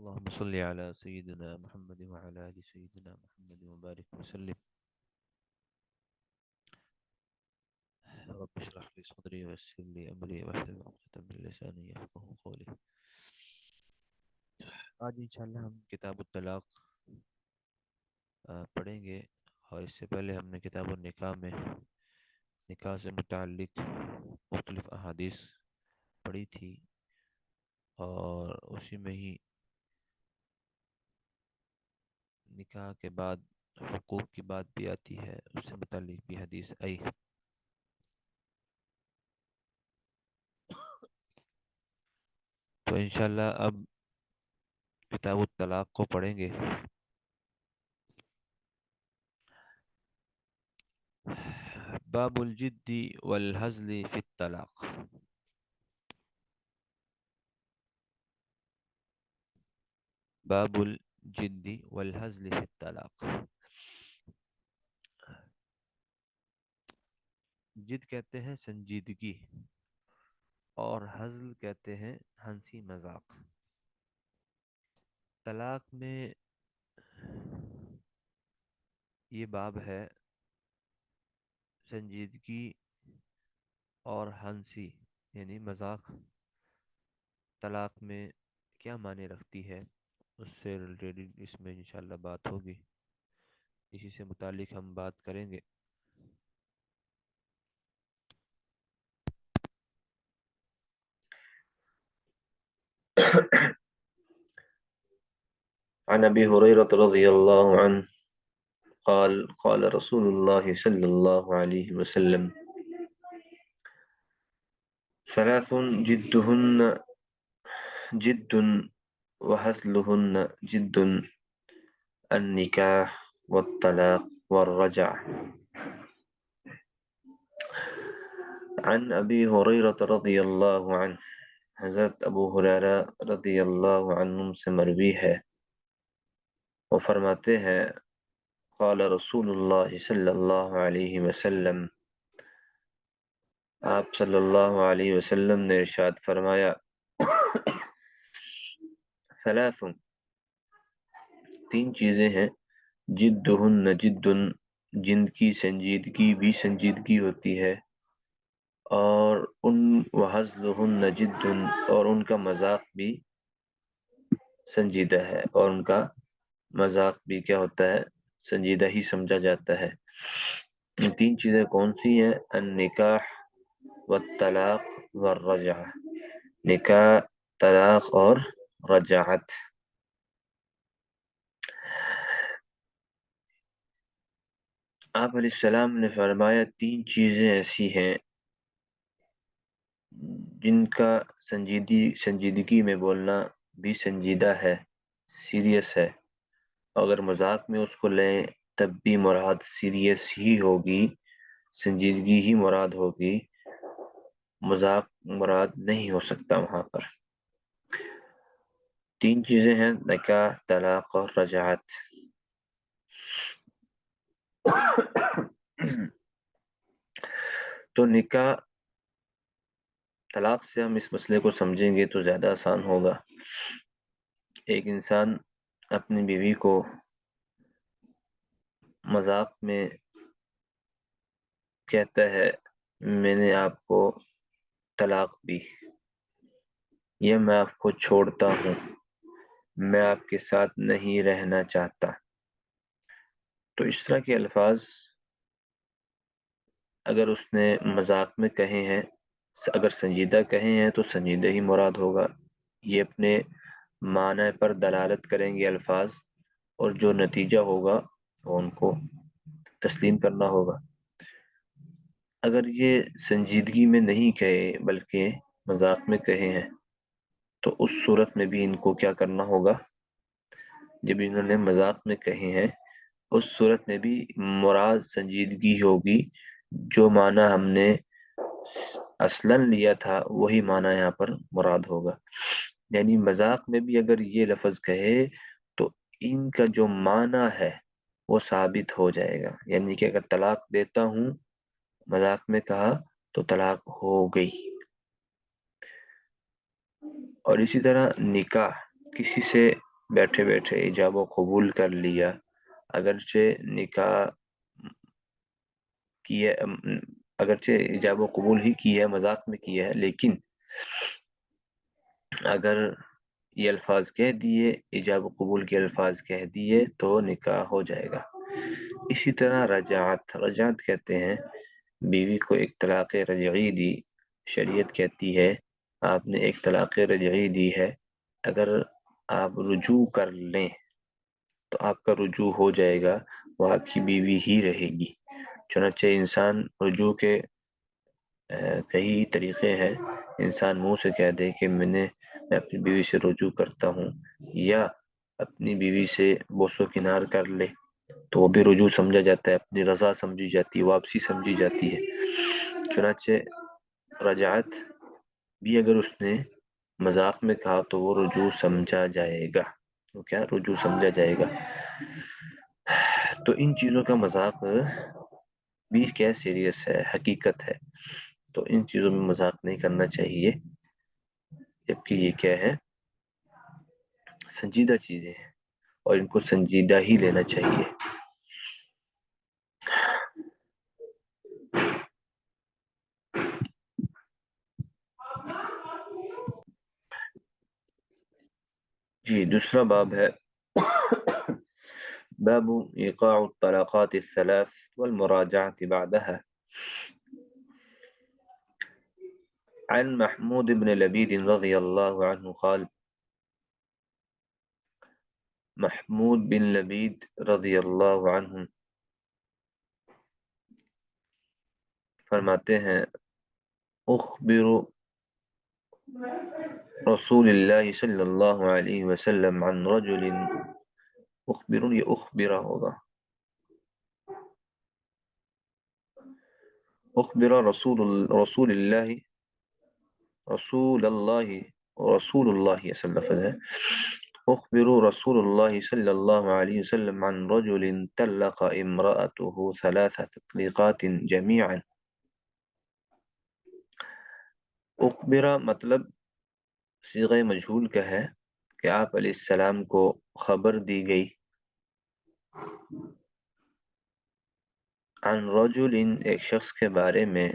اللهم صل على سيدنا محمد وعلى آل سيدنا محمد وبارك وسلم. رب اشرح لي صدري ويسر لي أمري واحلل عقدة من لساني يفقهوا قولي. آج انشاءاللہ ہم کتاب الطلاق پڑھیں گے، اور اس سے پہلے ہم نے کتاب النکاح میں نکاح سے متعلق مختلف احادیث پڑھی تھی، اور اسی میں ہی نکاح کے بعد حقوق کی بات بھی آتی ہے، اس سے متعلق بھی حدیث آئی. تو انشاءاللہ اب کتاب الطلاق کو پڑھیں گے. باب الجد والہزل فی الطلاق. باب الجد والہزل فی الطلاق. جد کہتے ہیں سنجیدگی، اور ہزل کہتے ہیں ہنسی مذاق. طلاق میں یہ باب ہے سنجیدگی اور ہنسی یعنی مذاق طلاق میں کیا معنی رکھتی ہے، اس سے ریلیٹڈ اس میں انشاءاللہ بات ہوگی. اسی سے متعلق ہم بات کریں گے. عن أبي هريرة رضي الله عنه قال قال رسول الله صلى الله عليه وسلم ثلاث جدهن جد وهزلهن جد النكاح والطلاق والرجع. عن أبي هريرة رضي الله عنه، حضرت ابو ہریرہ رضی اللہ عنہ سے مروی ہے، وہ فرماتے ہیں قال رسول اللہ صلی اللہ علیہ وسلم، آپ صلی اللہ علیہ وسلم نے ارشاد فرمایا ثلاث، تین چیزیں ہیں، جدہن جد، جن کی سنجیدگی بھی سنجیدگی ہوتی ہے، اور وہزلہن جد، اور ان کا مذاق بھی سنجیدہ ہے، اور ان کا مذاق بھی کیا ہوتا ہے، سنجیدہ ہی سمجھا جاتا ہے. تین چیزیں کون سی ہیں؟ النکاح والطلاق والرجعہ، نکاح، طلاق اور رجعت. آپ علیہ السلام نے فرمایا تین چیزیں ایسی ہیں جن کا سنجیدگی میں بولنا بھی سنجیدہ ہے، سیریس ہے. اگر مذاق میں اس کو لیں تب بھی مراد سیریس ہی ہوگی، سنجیدگی ہی مراد ہوگی، مذاق مراد نہیں ہو سکتا وہاں پر. تین چیزیں ہیں، نکاح، طلاق اور رجعت. تو نکاح، طلاق سے ہم اس مسئلے کو سمجھیں گے تو زیادہ آسان ہوگا. ایک انسان اپنی بیوی کو مذاق میں کہتا ہے میں نے آپ کو طلاق دی، یا میں آپ کو چھوڑتا ہوں، میں آپ کے ساتھ نہیں رہنا چاہتا. تو اس طرح کے الفاظ اگر اس نے مذاق میں کہے ہیں، اگر سنجیدہ کہے ہیں تو سنجیدہ ہی مراد ہوگا. یہ اپنے معنی پر دلالت کریں گے الفاظ، اور جو نتیجہ ہوگا وہ ان کو تسلیم کرنا ہوگا. اگر یہ سنجیدگی میں نہیں کہے بلکہ مذاق میں کہے ہیں تو اس صورت میں بھی ان کو کیا کرنا ہوگا؟ جب انہوں نے مذاق میں کہے ہیں اس صورت میں بھی مراد سنجیدگی ہوگی، جو معنی ہم نے اصلاً لیا تھا وہی معنی یہاں پر مراد ہوگا. یعنی مذاق میں بھی اگر یہ لفظ کہے تو ان کا جو معنی ہے وہ ثابت ہو جائے گا. یعنی کہ اگر طلاق دیتا ہوں مذاق میں کہا تو طلاق ہو گئی. اور اسی طرح نکاح، کسی سے بیٹھے بیٹھے ایجاب و قبول کر لیا، اگرچہ نکاح کی ہے، اگرچہ ایجاب و قبول ہی کی ہے، مذاق میں کی ہے، لیکن اگر یہ الفاظ کہہ دیے، ایجاب و قبول کے الفاظ کہہ دیے تو نکاح ہو جائے گا۔ اسی طرح رجعت کہتے ہیں بیوی کو ایک طلاق رجعی دی، شریعت کہتی ہے آپ نے ایک طلاق رجعی دی ہے، اگر آپ رجوع کر لیں تو آپ کا رجوع ہو جائے گا، وہ آپ کی بیوی ہی رہے گی۔ چنانچہ انسان رجوع کے کئی طریقے ہیں، انسان منہ سے کہہ دے کہ میں اپنی بیوی سے رجوع کرتا ہوں، یا اپنی بیوی سے بوس و کنار کر لے تو وہ بھی رجوع سمجھا جاتا ہے، اپنی رضا سمجھی جاتی ہے، واپسی سمجھی جاتی ہے۔ چنانچہ رجعت بھی اگر اس نے مذاق میں کہا تو وہ رجوع سمجھا جائے گا، وہ کیا رجوع سمجھا جائے گا۔ تو ان چیزوں کا مذاق بھی کیا سیریس ہے، حقیقت ہے، تو ان چیزوں میں مذاق نہیں کرنا چاہیے، جبکہ یہ کیا ہے، سنجیدہ چیزیں ہیں اور ان کو سنجیدہ ہی لینا چاہیے۔ جی دوسرا باب ہے باب ایقاع الطلاقات الثلاث والمراجعة بعدها۔ عن محمود بن لبيد رضي الله عنه قال، محمود بن لبید رضی اللہ عنہ فرماتے ہیں، اخبر رسول اللہ صلی اللہ علیہ وسلم عن رجل، اخبر یہ اخبرہ ہوگا، اخبر رسول اللہ رسول اللہ یہ اصل لفظ ہے، اخبر رسول اللہ صلی اللہ علیہ وسلم عن رجل طلق امرأته 3 تطلیقات جميعا۔ اخبرہ مطلب صیغہ مجہول کا ہے کہ آپ علیہ السلام کو خبر دی گئی، عن رجل ایک شخص کے بارے میں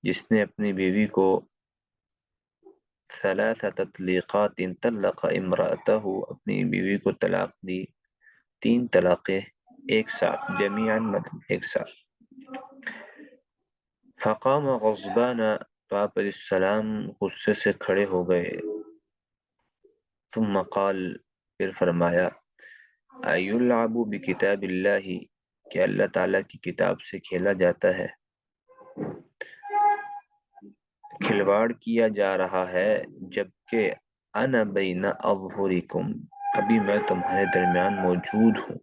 جس نے اپنی بیوی کو 3 تطلیقات طلق امرأته اپنی بیوی کو طلاق دی، 3 طلاقیں ایک ساتھ، جمیعاً مطلب ایک ساتھ۔ فقام غضبان تو آپ علیہ السلام غصے سے کھڑے ہو گئے، ثم قال پھر فرمایا، ایلعب بکتاب اللہ کہ اللہ تعالیٰ کی کتاب سے کھیلا جاتا ہے، کھلواڑ کیا جا رہا ہے، جبکہ انا بین اظہرکم ابھی میں تمہارے درمیان موجود ہوں،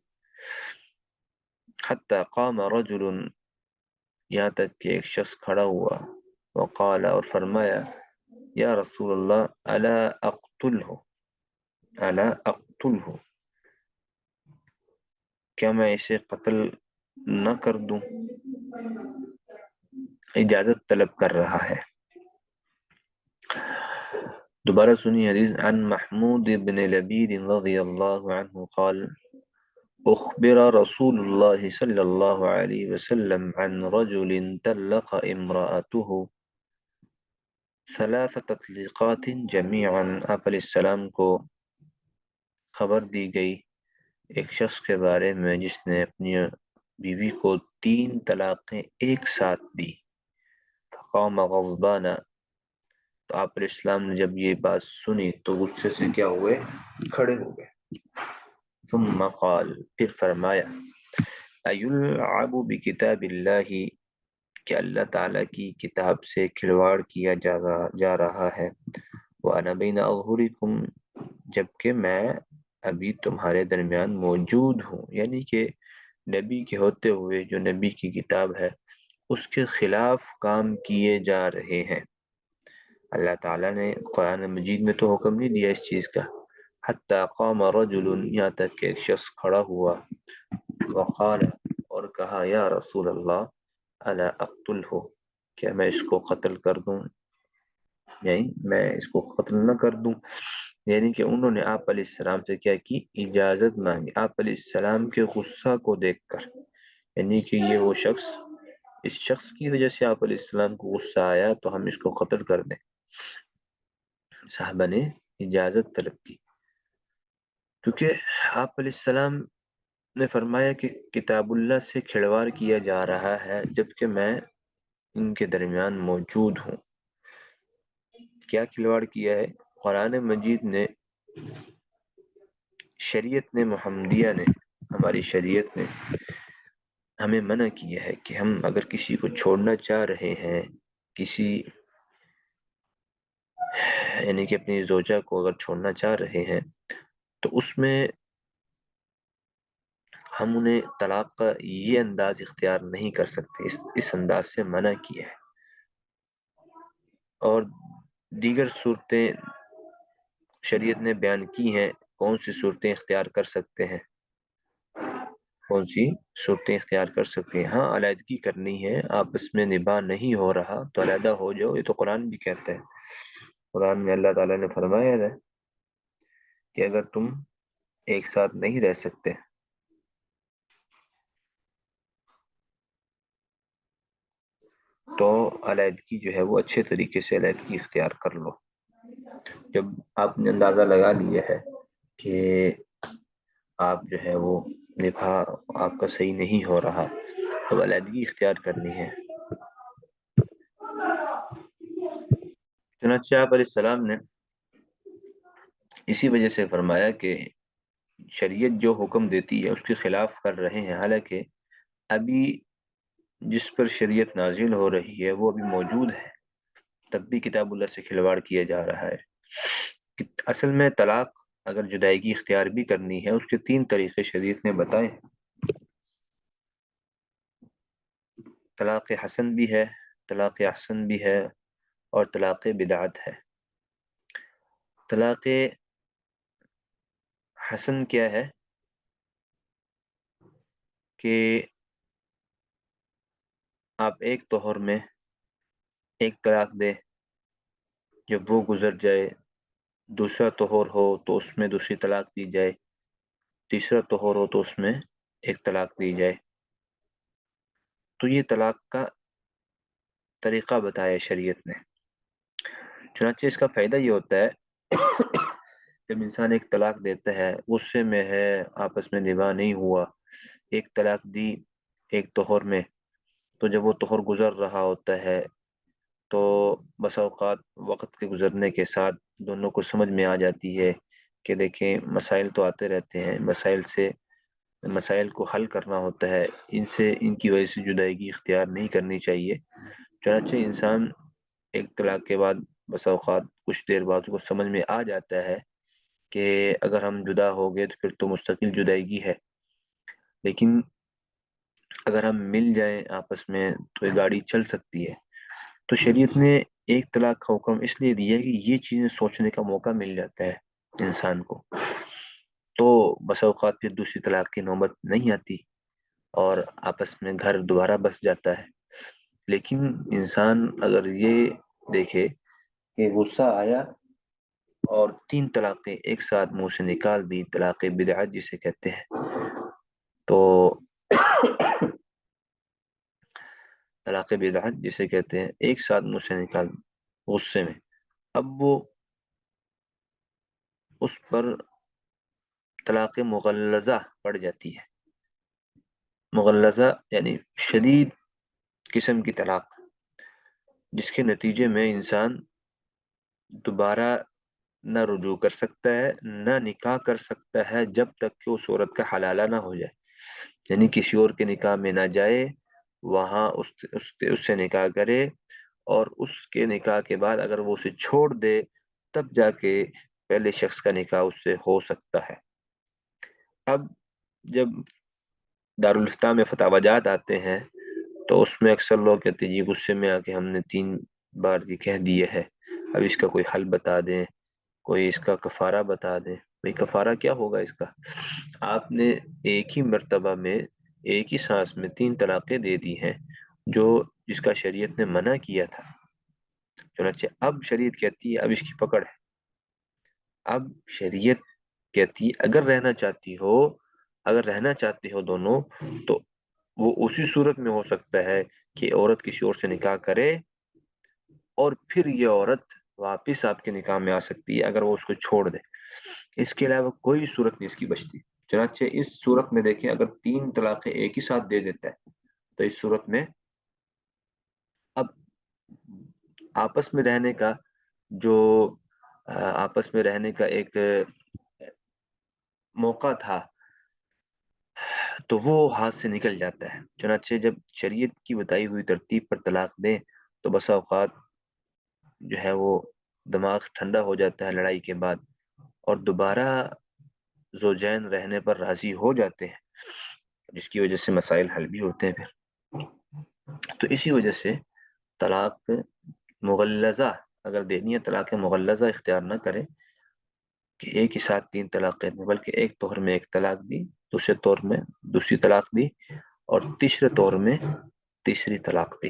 حتی قام رجل یہاں تک کہ ایک شخص کھڑا ہوا، وقال اور فرمایا، یا رسول اللہ الا اقتلہ کیا میں اسے قتل نہ کر دوں، اجازت طلب کر رہا ہے۔ دوبارہ سنی حدیث، عن محمود بن لبید رضی اللہ عنہ قال، اخبر رسول اللہ صلی اللہ علیہ وسلم عن رجل طلق امرأته 3 تطلیقات جمیعا، آپ علیہ السلام کو خبر دی گئی ایک شخص کے بارے میں جس نے اپنی بیوی کو 3 طلاقیں ایک ساتھ دی، فقام غضبانا تو آپ علیہ السلام نے جب یہ بات سنی تو غصے سے کیا ہوئے، کھڑے ہو گئے، ثم قال پھر فرمایا، ایلعب بکتاب اللہ کہ اللہ تعالیٰ کی کتاب سے کھلواڑ کیا جا رہا ہے، وَأَنَا بَيْنَ أَظْهُرِكُمْ جبکہ میں ابھی تمہارے درمیان موجود ہوں، یعنی کہ نبی کے ہوتے ہوئے جو نبی کی کتاب ہے اس کے خلاف کام کیے جا رہے ہیں۔ اللہ تعالیٰ نے قرآن مجید میں تو حکم نہیں دیا اس چیز کا، حتی قام رجل یہاں تک کہ ایک شخص کھڑا ہوا، وقال اور کہا، یا رسول اللہ الا اقتلہ کیا میں اس کو قتل کر دوں، یعنی میں اس کو قتل نہ کر دوں، یعنی کہ انہوں نے آپ علیہ السلام سے کیا کی، اجازت مانگی آپ علیہ السلام کے غصہ کو دیکھ کر، یعنی کہ یہ وہ شخص، اس شخص کی وجہ سے آپ علیہ السلام کو غصہ آیا تو ہم اس کو قتل کر دیں۔ صحابہ نے اجازت طلب کی، کیونکہ آپ علیہ السلام نے فرمایا کہ کتاب اللہ سے کھلواڑ کیا جا رہا ہے جبکہ میں ان کے درمیان موجود ہوں۔ کیا کھلواڑ کیا ہے؟ قرآن مجید نے، شریعت نے، محمدیہ نے، ہماری شریعت نے ہمیں منع کیا ہے کہ ہم اگر کسی کو چھوڑنا چاہ رہے ہیں، کسی یعنی کہ اپنی زوجہ کو اگر چھوڑنا چاہ رہے ہیں تو اس میں ہم انہیں طلاق کا یہ انداز اختیار نہیں کر سکتے، اس انداز سے منع کیا ہے۔ اور دیگر صورتیں شریعت نے بیان کی ہیں، کون سی صورتیں اختیار کر سکتے ہیں، کون سی صورتیں اختیار کر سکتے ہیں؟ ہاں، علیحدگی کرنی ہے، آپس میں نباہ نہیں ہو رہا تو علیحدہ ہو جاؤ، یہ تو قرآن بھی کہتا ہے۔ قرآن میں اللہ تعالیٰ نے فرمایا ہے کہ اگر تم ایک ساتھ نہیں رہ سکتے تو علیحدگی جو ہے وہ اچھے طریقے سے علیحدگی اختیار کر لو۔ جب آپ نے اندازہ لگا لیا ہے کہ آپ جو ہے وہ نبھا آپ کا صحیح نہیں ہو رہا، تو علیحدگی اختیار کرنی ہے۔ چنانچہ آپ علیہ السلام نے اسی وجہ سے فرمایا کہ شریعت جو حکم دیتی ہے اس کے خلاف کر رہے ہیں، حالانکہ ابھی جس پر شریعت نازل ہو رہی ہے وہ ابھی موجود ہے، تب بھی کتاب اللہ سے کھلواڑ کیا جا رہا ہے۔ اصل میں طلاق اگر جدائیگی اختیار بھی کرنی ہے، اس کے 3 طریقے شریعت نے بتائے ہیں۔ طلاق حسن بھی ہے، طلاق احسن بھی ہے، اور طلاق بدعت ہے۔ طلاق حسن کیا ہے کہ آپ ایک طہر میں ایک طلاق دے، جب وہ گزر جائے دوسرا طہر ہو تو اس میں دوسری طلاق دی جائے، تیسرا طہر ہو تو اس میں ایک طلاق دی جائے۔ تو یہ طلاق کا طریقہ بتایا شریعت نے۔ چنانچہ اس کا فائدہ یہ ہوتا ہے جب انسان ایک طلاق دیتا ہے، غصے میں ہے، آپس میں نباہ نہیں ہوا، ایک طلاق دی ایک طہر میں، تو جب وہ طہر گزر رہا ہوتا ہے تو بسا اوقات وقت کے گزرنے کے ساتھ دونوں کو سمجھ میں آ جاتی ہے کہ دیکھیں مسائل تو آتے رہتے ہیں، مسائل کو حل کرنا ہوتا ہے، ان کی وجہ سے جدائیگی اختیار نہیں کرنی چاہیے۔ چنانچہ انسان ایک طلاق کے بعد بسا اوقات کچھ دیر بعد کو سمجھ میں آ جاتا ہے کہ اگر ہم جدا ہو گئے تو پھر تو مستقل جدائیگی ہے، لیکن اگر ہم مل جائیں آپس میں تو یہ گاڑی چل سکتی ہے۔ تو شریعت نے ایک طلاق کا حکم اس لیے دیا ہے کہ یہ چیزیں سوچنے کا موقع مل جاتا ہے انسان کو، تو بسا اوقات پھر دوسری طلاق کی نوبت نہیں آتی اور آپس میں گھر دوبارہ بس جاتا ہے۔ لیکن انسان اگر یہ دیکھے کہ غصہ آیا اور 3 طلاقیں ایک ساتھ منہ سے نکال دی، طلاق بدعت جسے کہتے ہیں، تو طلاق بدعت جسے کہتے ہیں ایک ساتھ منہ سے نکال دی غصے میں، اب وہ اس پر طلاق مغلظہ پڑ جاتی ہے۔ مغلظہ یعنی شدید قسم کی طلاق، جس کے نتیجے میں انسان دوبارہ نہ رجوع کر سکتا ہے نہ نکاح کر سکتا ہے جب تک کہ اس عورت کا حلالہ نہ ہو جائے، یعنی کسی اور کے نکاح میں نہ جائے، وہاں اس سے نکاح کرے، اور اس کے نکاح کے بعد اگر وہ اسے چھوڑ دے تب جا کے پہلے شخص کا نکاح اس سے ہو سکتا ہے۔ اب جب دارالفتہ میں فتاوی جات آتے ہیں تو اس میں اکثر لوگ کہتے ہیں جی غصے میں آ کے ہم نے 3 بار یہ کہہ دیا ہے، اب اس کا کوئی حل بتا دیں، کوئی اس کا کفارہ بتا دیں۔ بھئی کفارہ کیا ہوگا اس کا؟ آپ نے ایک ہی مرتبہ میں ایک ہی سانس میں 3 طلاقیں دے دی ہیں، جس کا شریعت نے منع کیا تھا۔ چنانچہ اب شریعت کہتی ہے اب اس کی پکڑ ہے، اب شریعت کہتی اگر رہنا چاہتی ہو دونوں، تو وہ اسی صورت میں ہو سکتا ہے کہ عورت کسی اور سے نکاح کرے اور پھر یہ عورت واپس آپ کے نکاح میں آ سکتی ہے اگر وہ اس کو چھوڑ دے. اس کے علاوہ کوئی صورت نہیں اس کی بچتی. چنانچہ اس صورت میں دیکھیں، اگر 3 طلاقیں ایک ہی ساتھ دے دیتا ہے تو اس صورت میں اب آپس میں رہنے کا جو آپس میں رہنے کا ایک موقع تھا تو وہ ہاتھ سے نکل جاتا ہے. چنانچہ جب شریعت کی بتائی ہوئی ترتیب پر طلاق دیں تو بسا اوقات جو ہے وہ دماغ ٹھنڈا ہو جاتا ہے لڑائی کے بعد، اور دوبارہ زوجین رہنے پر راضی ہو جاتے ہیں، جس کی وجہ سے مسائل حل بھی ہوتے ہیں پھر. تو اسی وجہ سے طلاق مغلظہ اگر دینی ہے، طلاق مغلظہ اختیار نہ کرے کہ ایک ہی ساتھ 3 طلاقیں دیں، بلکہ ایک طور میں ایک طلاق دی، دوسرے طور میں دوسری طلاق دی، اور تیسرے طور میں تیسری طلاق دی.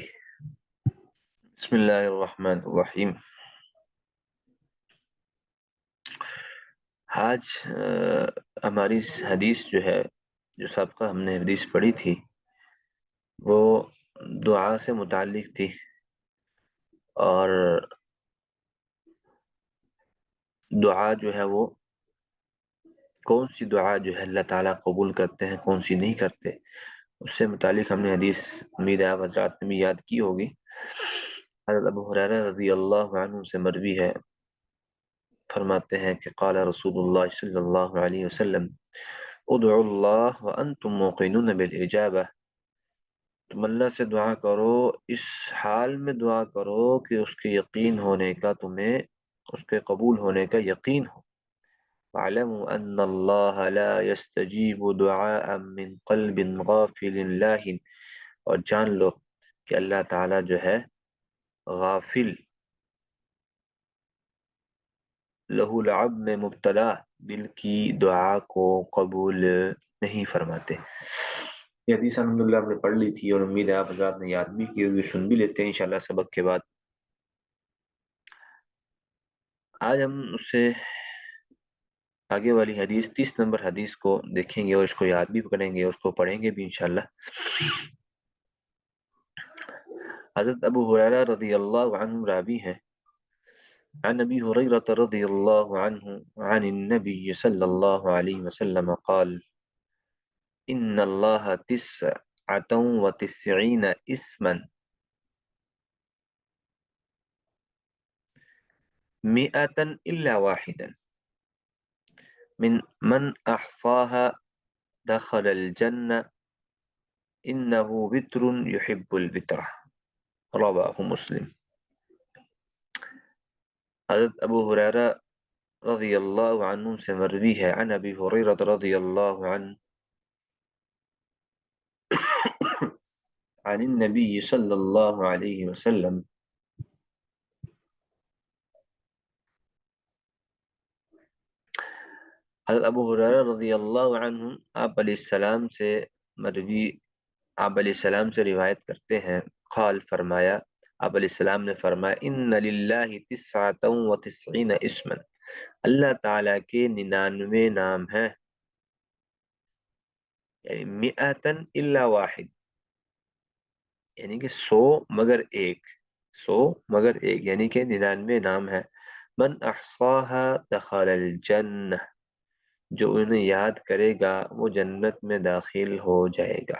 بسم اللہ الرحمن الرحیم. آج ہماری حدیث جو ہے، جو سابقہ ہم نے حدیث پڑھی تھی، وہ دعا سے متعلق تھی. اور دعا جو ہے وہ کون سی دعا جو ہے اللہ تعالیٰ قبول کرتے ہیں، کون سی نہیں کرتے، اس سے متعلق ہم نے حدیث، امید ہے آپ حضرات نے بھی یاد کی ہوگی. حضرت ابو ہریرہ رضی اللہ عنہ سے مروی ہے، فرماتے ہیں کہ قال رسول اللہ صلی اللہ علیہ وسلم ادعوا اللہ وانتم موقنون بالاجابہ. تم اللہ سے دعا کرو، اس حال میں دعا کرو کہ اس کے یقین ہونے کا، تمہیں اس کے قبول ہونے کا یقین ہو. وَاعْلَمُوا أَنَّ اللَّهَ لَا يَسْتَجِيبُ دُعَاءً مِّن قَلْبٍ غَافِلٍ لَاهٍ. اور جان لو کہ اللہ تعالیٰ جو ہے غافل، لہو لعب میں مبتلا دل کی دعا کو قبول نہیں فرماتے. یہ حدیث الحمدللہ آپ نے پڑھ لی تھی، اور امید ہے آپ حضرات نے یاد بھی کی ہوگی، سن بھی لیتے ہیں انشاءاللہ سبق کے بعد. آج ہم اس سے آگے والی حدیث 30 نمبر حدیث کو دیکھیں گے، اور اس کو یاد بھی کریں گے، اس کو پڑھیں گے بھی انشاءاللہ. حضرت ابو ہریرہ رضی اللہ عنہ راوی ہیں، عن ابی ہریرہ رضی اللہ عنہ عن النبی صلی اللہ علیہ وسلم قال ان اللہ 99 اسما 100 الا واحدا من احصاها دخل الجنة انه وتر يحب الوتر. رواه مسلم. حضرت ابو ہریرہ رضی اللہ عنہ سے مروی ہے، عن ابی ہریرہ رضی اللہ عنہ عن النبی صلی اللہ علیہ وسلم. حضرت ابو ہریرہ رضی اللہ عنہ آپ علیہ السلام سے مروی، آپ علیہ السلام سے روایت کرتے ہیں، قال فرمایا، آپ علیہ السلام نے فرمایا، ان للہ 99 اسما، اللہ تعالیٰ کے 99 نام ہیں، یعنی 100 الا واحد، یعنی کہ 100 مگر ایک، 100 مگر ایک، یعنی کہ 99 نام ہے. من احصاها دخل الجنہ، جو انہیں یاد کرے گا وہ جنت میں داخل ہو جائے گا.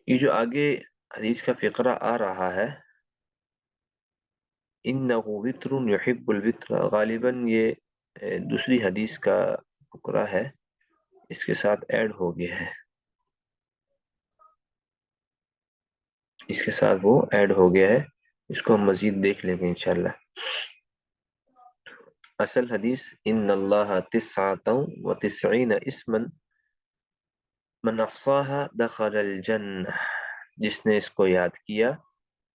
یہ جو آگے حدیث کا فقرہ آ رہا ہے، انه وتر يحب الوتر، غالباً یہ دوسری حدیث کا فقرہ ہے، اس کے ساتھ ایڈ ہو گیا ہے، اس کے ساتھ وہ ایڈ ہو گیا ہے، اس کو ہم مزید دیکھ لیں گے انشاءاللہ. اصل حدیث ان اللہ 99 اسما من احصاها دخل الجنہ، جس نے اس کو یاد کیا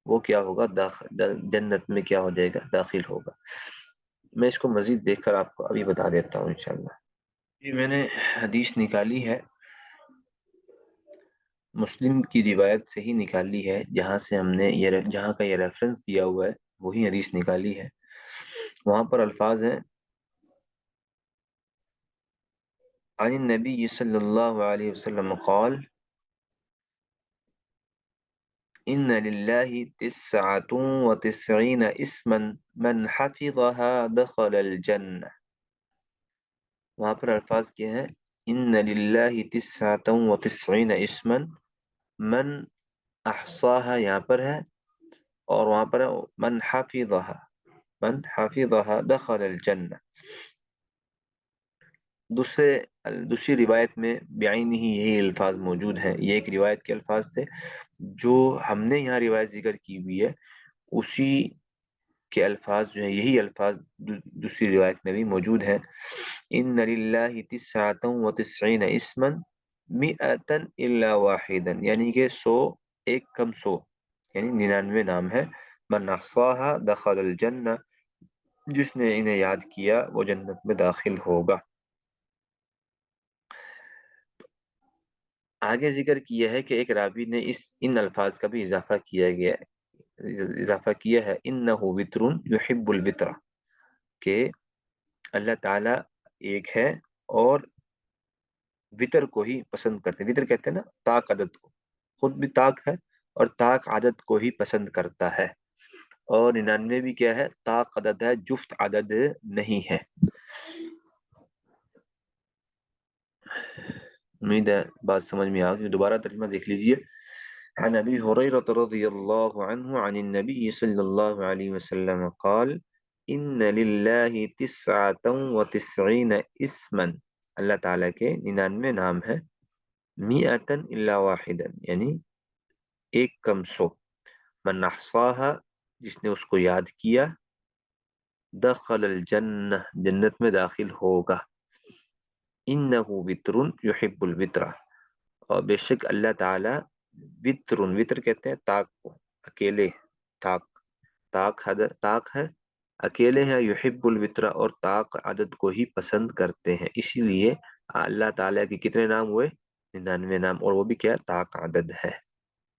وہ کیا ہوگا، جنت میں کیا ہو جائے گا، داخل ہوگا. میں اس کو مزید دیکھ کر آپ کو ابھی بتا دیتا ہوں انشاءاللہ. یہ میں نے حدیث نکالی ہے، مسلم کی روایت سے ہی نکالی ہے، جہاں سے ہم نے جہاں کا یہ ریفرنس دیا ہوا ہے وہی حدیث نکالی ہے. وہاں پر الفاظ ہیں عن النبی صلی اللہ علیہ وسلم قال ان للہ تسعۃ وتسعین اسما من حفظها دخل الجنہ. وہاں پر الفاظ کیا ہیں ان للہ تسعۃ وتسعین اسما من احصاها یہاں پر ہے، اور وہاں پر ہے من حفظها دخل الجنہ. دوسری روایت میں بعین ہی یہی الفاظ موجود ہیں. یہ ایک روایت کے الفاظ تھے، جو ہم نے یہاں روایت ذکر کی ہوئی ہے اسی کے الفاظ جو ہیں، یہی الفاظ دوسری روایت میں بھی موجود ہیں. ان للہ تسعۃ وتسعین اسما مئۃ الا واحدا، یعنی کہ 100 ایک کم 100 یعنی 99 نام ہے. من احصاها دخل الجنہ، جس نے انہیں یاد کیا وہ جنت میں داخل ہوگا. آگے ذکر کیا ہے کہ ایک راوی نے ان الفاظ کا بھی اضافہ کیا ہے انہ وتر یحب الوتر، کہ اللہ تعالیٰ ایک ہے اور وطر کو ہی پسند کرتے ہیں. وطر کہتے ہیں نا طاق عدد کو، خود بھی طاق ہے اور طاق عدد کو ہی پسند کرتا ہے. اور 99 بھی کیا ہے؟ طاق عدد ہے، جفت عدد نہیں ہے. امید ہے بات سمجھ میں آ گئی. دوبارہ ترجمہ دیکھ لیجئے. عن ابی ہریرہ رضی اللہ عنہ عن النبی صلی اللہ علیہ وسلم قال ان للہ تسعۃ وتسعین اسما، اللہ تعالیٰ کے 99 نام ہے، مئۃ الا واحدا یعنی ایک کم 100. من احصاها، جس نے اس کو یاد کیا، دخل الجنہ جنت میں داخل ہوگا. انہ وتر یحب الوتر، اور بے شک اللہ تعالیٰ وطر کہتے ہیں طاق کو، اکیلے. طاق طاق ہے، اکیلے ہیں. یحب الوتر، اور طاق عدد کو ہی پسند کرتے ہیں. اسی لیے اللہ تعالیٰ کے کتنے نام ہوئے؟ 99 نام، اور وہ بھی کیا؟ طاق عدد ہے.